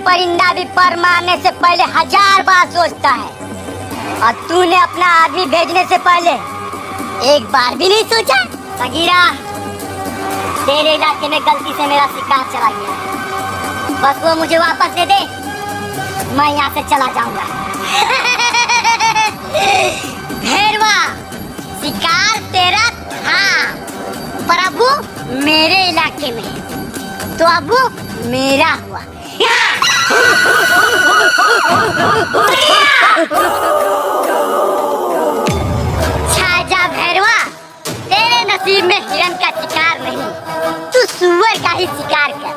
परिंदा भी पर मारने से पहले 1000 बार सोचता है, और तूने अपना आदमी भेजने से पहले एक बार भी नहीं सोचा? सगीरा, तेरे इलाके में गलती से मेरा शिकार चला गया, बस वो मुझे वापस दे दे, मैं यहाँ से चला जाऊंगा। भैरवा, शिकार तेरा था, पर अब वो मेरे इलाके में, तो अब वो मेरा हुआ। छाजा भैरवा, तेरे नसीब में हिरन का शिकार नहीं, तू सुअर का ही शिकार कर।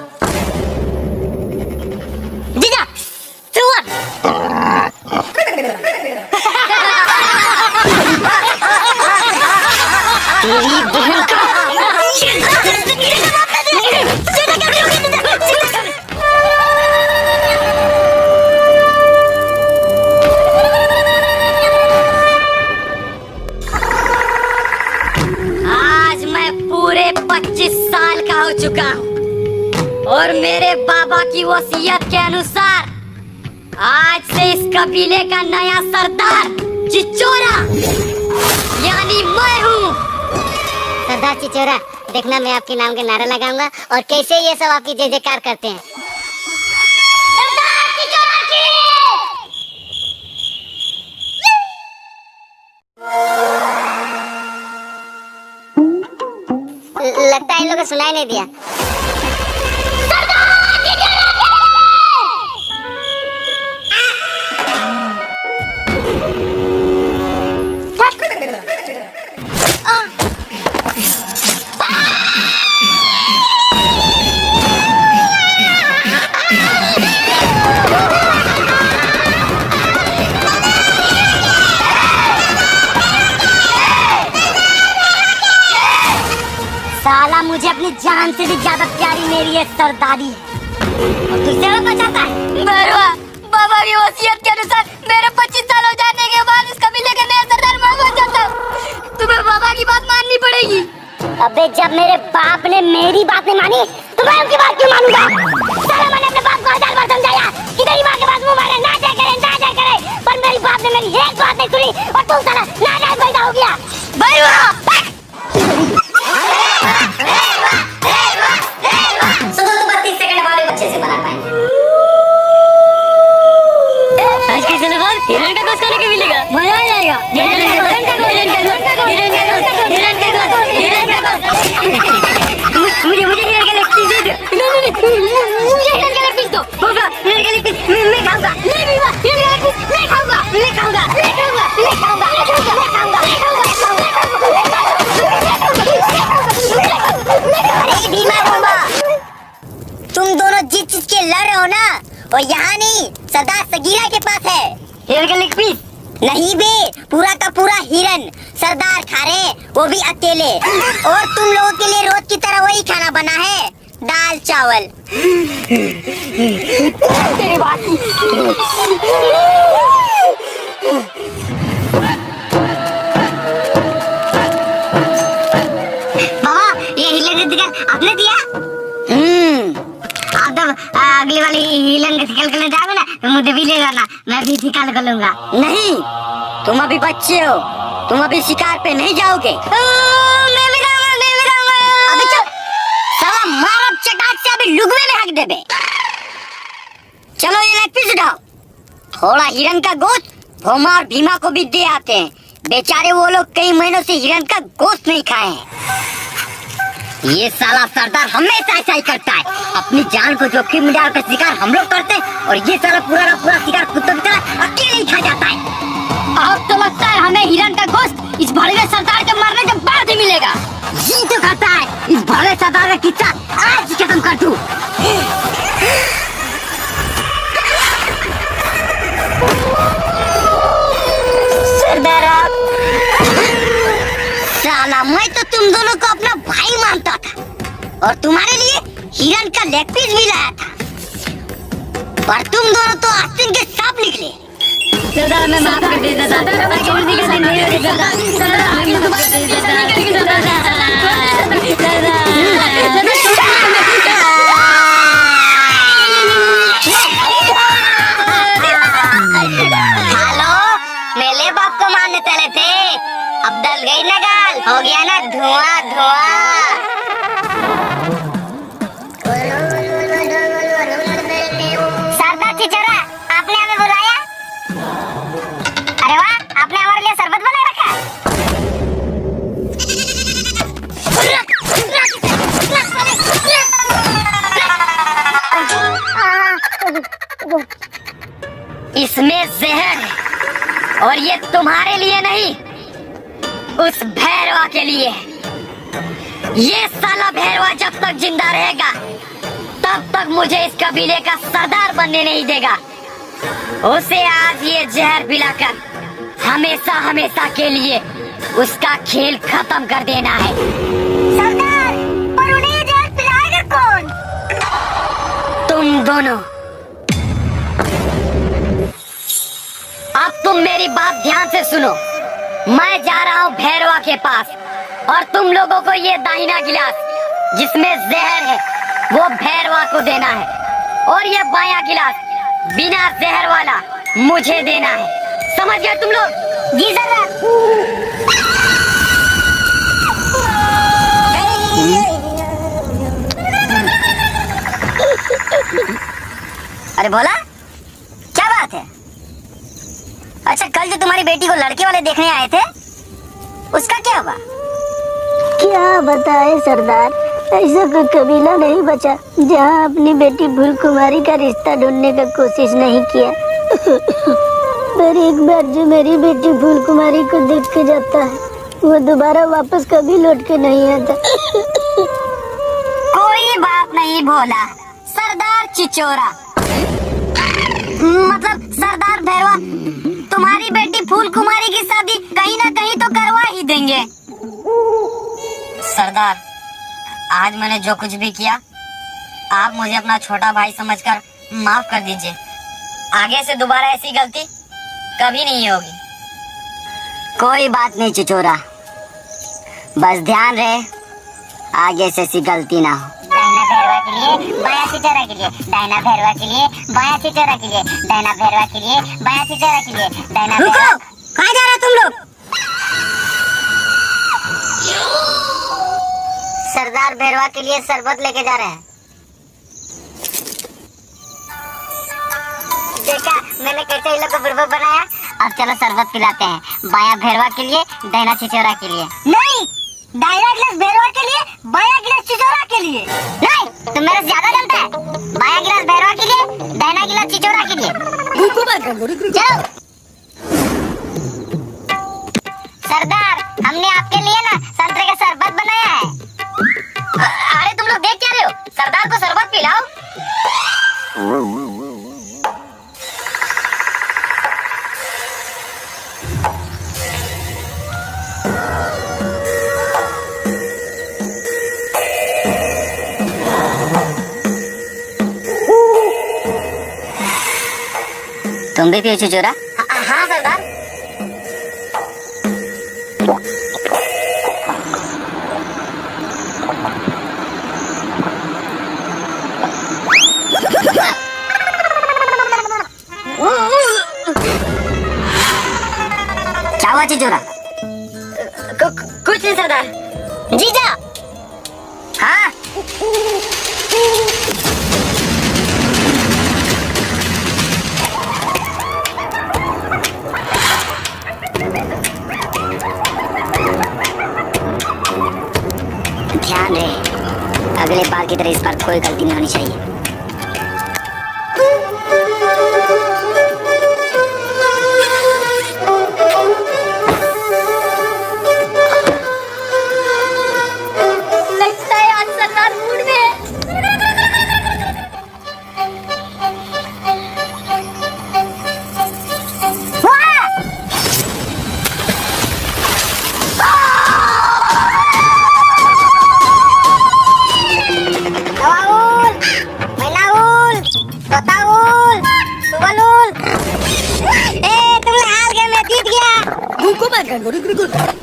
जीजा, सुअर। तेरी बहन का आज मैं पूरे 25 साल का हो चुका हूँ, और मेरे बाबा की वसीयत के अनुसार आज से इस कबीले का नया सरदार चिचोरा यानी मैं हूँ। सरदार चिचोरा, देखना मैं आपके नाम के नारा लगाऊंगा और कैसे ये सब आपकी जय जयकार करते हैं। सरदार चिचोरा की! लगता है इन लोगों को सुनाई नहीं दिया। साला मुझे अपनी जान से भी ज्यादा प्यारी मेरी ये सरदारी है, और तुझसे वो बचाता है। भैरवा, बाबा की वसीयत के अनुसार मेरे 25 साल हो जाने के बाद इस कबीले का नया सरदार मैं बन जाता हूँ। तुम्हें बाबा की बात माननी पड़ेगी। अबे जब मेरे बाप ने मेरी बात नहीं मानी तो मैं उनकी बात क्यों मानूंगा? साला मैंने अपने बाप को 1000 बार समझाया कि तेरी माँ के पास मुँह मारे, ना जाया करे, ना जाया करे, पर मेरी बाप ने मेरी एक बात नहीं सुनी और तू साला नाजायज पैदा हो गया। भैरवा, हिरन का गोश्त खाने को मिलेगा, मजा आ जाएगा। हिरन का गोश्त, मुझे हिरन का लेग पीस दे दो। नहीं, मुझे हिरन का लेग पीस दो। होगा हिरन का लेग पीस मैं खाऊंगा। नहीं बीवा, हिरन का लेग पीस मैं खाऊंगा। अरे बीमा बाबा, तुम दोनों जिस चीज के लड़ रहे हो ना, वो यहाँ नहीं, सरदार सगीरा के पास है। हिरन का लेग पीस नहीं बे, पूरा का पूरा हिरन सरदार खा रहे, वो भी अकेले। और तुम लोगों के लिए रोज की तरह वही खाना बना है, दाल चावल। तेरी बात। बाबा, ये हिरन का आपने दिया? अगली वाली हिरन निकाल कर जाओगे ना, तो मुझे भी ले जाना, मैं भी निकाल कर लूंगा। नहीं, तुम अभी बच्चे हो, तुम अभी शिकार पे नहीं जाओगे। मैं भी जाऊंगा। अबे चल, साला मार अब चटाक से अभी लुगवे में हक दे बे। चलो ये लेग पीस उठाओ। थोड़ा हिरन का गोश्त भोमा और भीमा को भी दे आते हैं, बेचारे वो लोग कई महीनों से हिरन का गोश्त नहीं खाए हैं। ये साला सरदार हमेशा ऐसा ही करता है, अपनी जान को जोखिम में डालकर शिकार हम लोग करते हैं, और ये साला पूरा का पूरा शिकार कुत्तों की तरह अकेले ही खा जाता है। अब तो लगता है हमें हिरन का गोश्त इस भड़वे सरदार के मरने के बाद ही मिलेगा। जी तो कहता है इस भड़वे सरदार का किस्सा आज ही खत्म कर दूं। सरदार, साला मैं तो तुम दोनों को अपना भाई मानता था, और तुम्हारे लिए हिरन का लेग पीस भी लाया था, पर तुम दोनों तो आस्तीन के सांप निकले। सरदार, मैं माफ कर देता था, मैं गलती कर दी नहीं होती सरदार, मैं माफ कर देता था। लेते लेते अब डल गई ना गाल, हो गया ना धुआं धुआं। सरदार चिचोरा, आपने हमें बुलाया? अरे वाह, आपने हमारे लिए शरबत बना रखा है। इसमें जहर है और ये तुम्हारे लिए नहीं, उस भैरवा के लिए। ये साला भैरवा जब तक जिंदा रहेगा तब तक मुझे इस कबीले का सरदार बनने नहीं देगा। उसे आज ये जहर पिलाकर हमेशा हमेशा के लिए उसका खेल खत्म कर देना है। सरदार, पर उन्हें ये जहर पिलाएगा कौन? तुम दोनों। अब तुम मेरी बात ध्यान से सुनो। मैं जा रहा हूँ भैरवा के पास और तुम लोगों को ये दाहिना गिलास जिसमें जहर है वो भैरवा को देना है और ये बायां गिलास बिना जहर वाला मुझे देना है। समझ गए तुम लोग? जी सरदार। अरे बोला, क्या बात है? अच्छा, कल जो तुम्हारी बेटी को लड़के वाले देखने आए थे उसका क्या हुआ? क्या बताए सरदार, ऐसा कोई कबीला नहीं बचा जहाँ अपनी बेटी फूल कुमारी का रिश्ता ढूंढने का कोशिश नहीं किया। पर एक बार जो मेरी बेटी फूल कुमारी को देख के जाता है वो दोबारा वापस कभी लौट के नहीं आता। कोई बात नहीं भोला, सरदार चिचोरा, मतलब सरदार भैरवा, तुम्हारी बेटी फूल कुमारी की शादी कहीं ना कहीं तो करवा ही देंगे। सरदार, आज मैंने जो कुछ भी किया आप मुझे अपना छोटा भाई समझकर माफ कर दीजिए। आगे से दोबारा ऐसी गलती कभी नहीं होगी। कोई बात नहीं चिचोरा, बस ध्यान रहे आगे से ऐसी गलती ना हो। दाहिना भैरवा के लिए, बायां चिचोरा के लिए, दाहिना भैरवा के लिए, बायां चिचोरा के लिए, दाहिना भैरवा के लिए, बायां चिचोरा के लिए, दाहिना। रुको, कहाँ जा रहे हो तुम लोग? सरदार भैरवा के लिए शरबत लेके जा रहे हैं। देखा मैंने कैसे इन लोग को बुड़बक बनाया। अब चलो शरबत पिलाते हैं, बायां भैरवा के लिए, दाहिना चिचोरा के लिए। नहीं, दाहिना गिलास भैरवा के लिए, बायां गिलास चिचोरा के लिए। नहीं, तुम मेरे से ज्यादा जानता है। बायां गिलास भैरवा के लिए, दाहिना गिलास चिचोरा के लिए। चलो सरदार, हमने आपके लिए ना संतरे का शरबत बनाया है। अरे तुम लोग देख क्या रहे हो? सरदार को शरबत पिलाओ। तुम भी पियो चिचोरा? हाँ सरदार। क्या हुआ चिचोरा? कुछ नहीं सरदार। जीजा। हाँ। ध्यान रहे, अगले बार की तरह इस बार कोई गलती नहीं होनी चाहिए। लगता है आज सरदार मूड में है।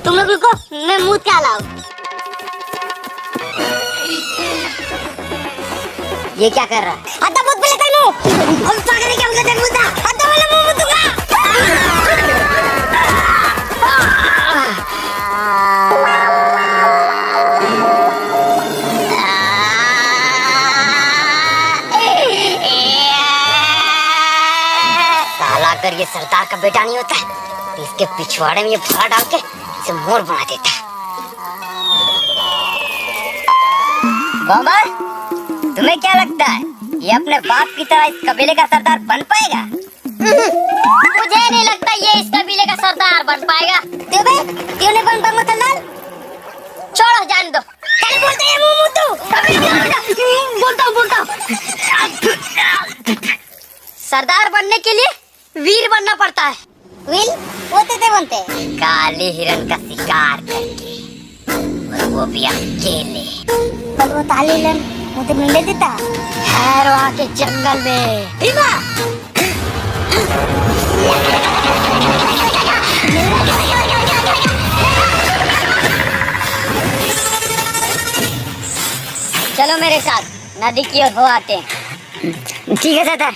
तुम लोग रुको, मैं मुंह क्या लाऊं? ये क्या कर रहा है? आता मुझ पे लेकर मुंह और पागल क्या मुझे मुद्दा आता वाला मुंह मुद्दा। साला अगर ये सरदार का बेटा नहीं होता तो इसके पिछवाड़े में ये भाला डाल के इसे मोर बना देता। बाबा, तुम्हें क्या लगता है ये अपने बाप की तरह इस कबीले का सरदार बन पाएगा? मुझे नहीं लगता ये इस कबीले का सरदार बन पाएगा। क्यों नहीं बन पाऊंगा तल्लाल? छोड़ो, जान दो। क्या बोलते हैं मुंह बोलता हूँ। सरदार बनने के लिए वीर बनना पड़ता है। वीर वो ते बनते हैं काले हिरन का शिकार करके, और वो भी अकेले। पर वो काले हिरन मुझे मिलने देता है वहाँ के जंगल में। भीमा! चलो मेरे साथ नदी की ओर हो आते हैं। ठीक है सरदार।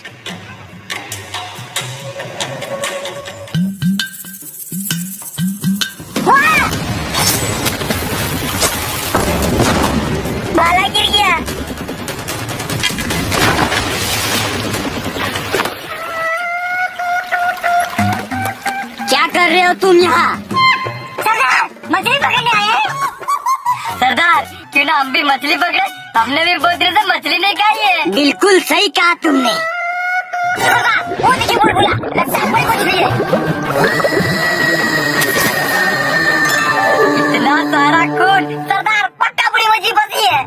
भाला गिर गया। क्या कर रहे हो तुम यहाँ? सरदार, मछली पकड़ने आए हैं। सरदार, क्यों ना हम भी मछली पकड़े? हमने भी बहुत दिन से मछली नहीं खाई है। बिल्कुल सही कहा तुमने। वो देखिए बुलबुला, लगता है बड़ी मछली है। इतना सारा खून, सरदार पक्का बड़ी मछली फंसी है।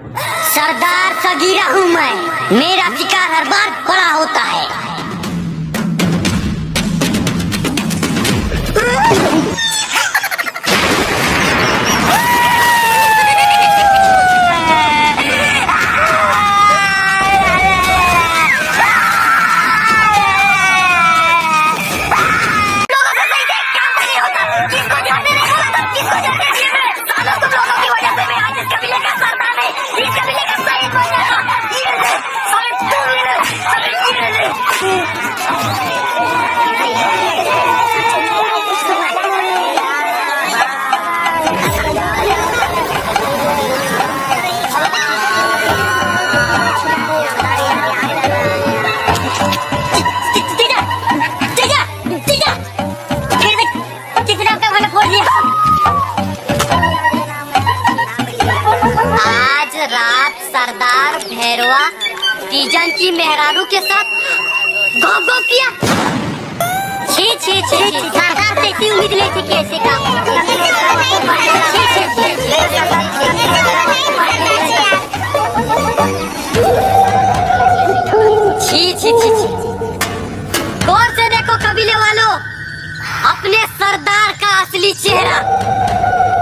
सरदार सगीरा हूँ मैं, मेरा शिकार हर बार बड़ा होता है। आज रात सरदार भैरवा तीजन की मेहरारू के साथ गौ गौ किया। छी छी छी, सरदार से इतनी उम्मीद नहीं थी कि ऐसे काम। छी छी छी छी, गौर से देखो कबीले वालों, अपने सरदार का असली चेहरा।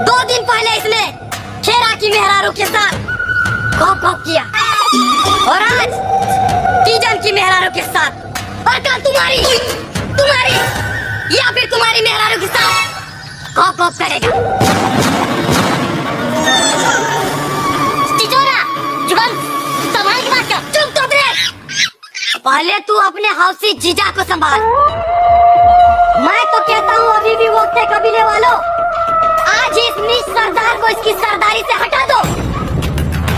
2 दिन पहले इसने खेरा की मेहरारू के साथ गौ गौ किया, और आज तीजन की मेहरारू के साथ, और कल तुम्हारी या फिर तुम्हारी मेहरारू के साथ गौ गौ करेगा। तिजोरा, जुबान संभाल के बात कर। चुप तो रह। पहले तू अपने हौसी जीजा को संभाल। मैं तो कहता हूँ अभी भी वक्त है कबीले वालों, आज इस नीच सरदार को इसकी सरदारी से हटा दो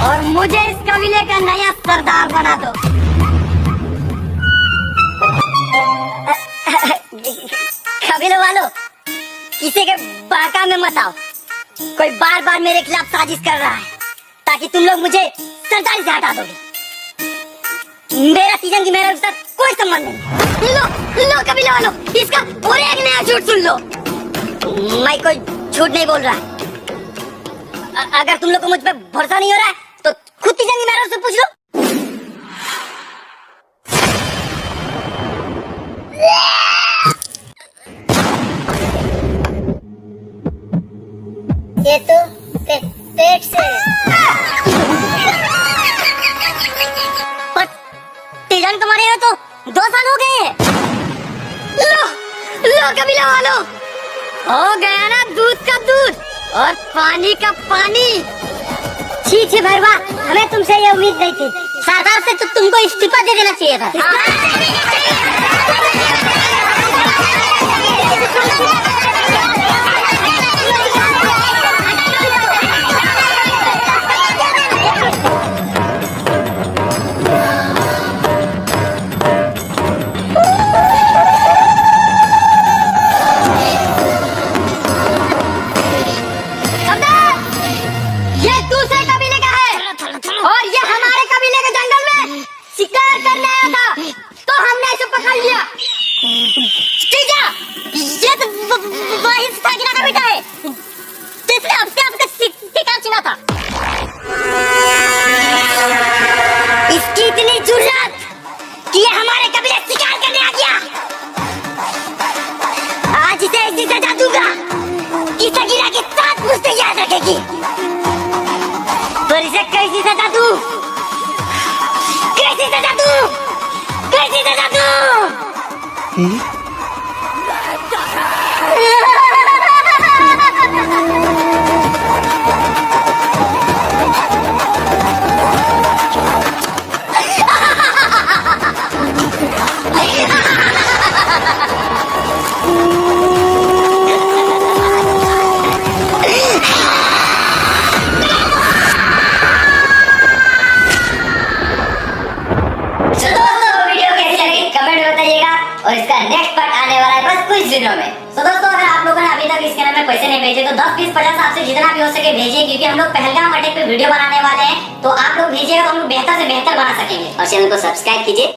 और मुझे इस कबीले का नया सरदार बना दो। कबीले वालों, किसी के बाका में मत आओ। कोई बार बार मेरे खिलाफ साजिश कर रहा है ताकि तुम लोग मुझे सरदारी से हटा दोगे। मेरा सीजन की मेरे साथ कोई संबंध नहीं। लो कबीले वालों, इसका और एक नया झूठ सुन लो। मैं कोई झूठ नहीं बोल रहा है। अगर तुम लोग को मुझ पे भरोसा नहीं हो रहा है तो खुद की जंगी मेरे से पूछ लो। ये तो पेट से तीजन तुम्हारे यहाँ तो 2 साल हो गए हैं। लो कबीला वालों, हो गया ना दूध का दूध और पानी का पानी। छी छी भैरवा, हमें तुमसे ये उम्मीद नहीं थी। सरदार से तो तुमको इस्तीफा दे देना चाहिए था। है बस कुछ दिनों में। तो दोस्तों अगर आप लोगों ने अभी तक इस चैनल में पैसे नहीं भेजे तो 10, 20, 50 आपसे जितना भी हो सके भेजिए, क्योंकि हम लोग पहलगाम अटैक पे वीडियो बनाने वाले हैं। तो आप लोग भेजिएगा तो हम लोग बेहतर से बेहतर बना सकेंगे। और चैनल को सब्सक्राइब कीजिए।